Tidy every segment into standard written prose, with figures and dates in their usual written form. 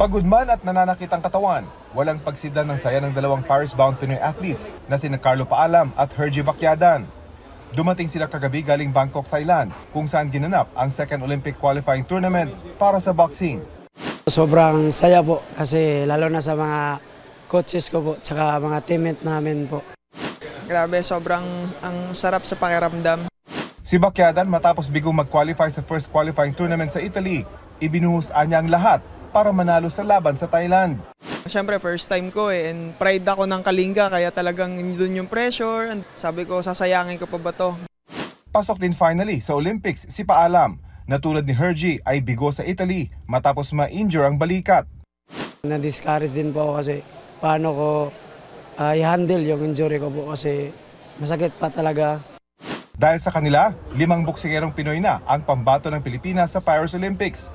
Pagod man at nananakit ang katawan, walang pagsidlan ng saya ng dalawang Paris-bound Pinoy athletes na sina Carlo Paalam at Hergy Bacyadan. Dumating sila kagabi galing Bangkok, Thailand, kung saan ginanap ang second Olympic qualifying tournament para sa boxing. Sobrang saya po kasi lalo na sa mga coaches ko po tsaka mga teammate namin po. Grabe, sobrang ang sarap sa pakiramdam. Si Bacyadan matapos bigong mag-qualify sa first qualifying tournament sa Italy, ibinuhos niya ang lahat para manalo sa laban sa Thailand. Siyempre, first time ko and pride ako ng Kalinga kaya talagang doon yung pressure. Sabi ko, sasayangin ko pa ba to? Pasok din finally sa Olympics si Paalam na tulad ni Hergy ay bigo sa Italy matapos ma-injure ang balikat. Na-discourage din po ako kasi paano ko i-handle yung injury ko po kasi masakit pa talaga. Dahil sa kanila, 5 boksingerong Pinoy na ang pambato ng Pilipinas sa Paris Olympics.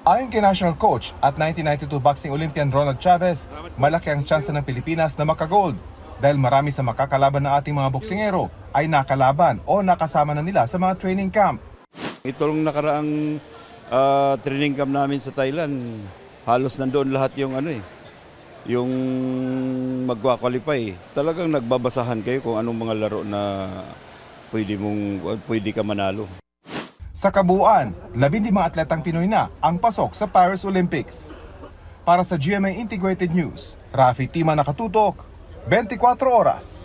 Ayon kay National Coach at 1992 Boxing Olympian Ronald Chavez, malaki ang tsansa ng Pilipinas na makagold dahil marami sa makakalaban ng ating mga boksingero ay nakalaban o nakasama na nila sa mga training camp. Itong nakaraang training camp namin sa Thailand, halos nandoon lahat yung yung magwa-qualify. Talagang nagbabasahan kayo kung anong mga laro na pwede ka manalo. Sa kabuuan, 15 atletang Pinoy na ang pasok sa Paris Olympics. Para sa GMA Integrated News, Rafi Tima nakatutok, 24 oras.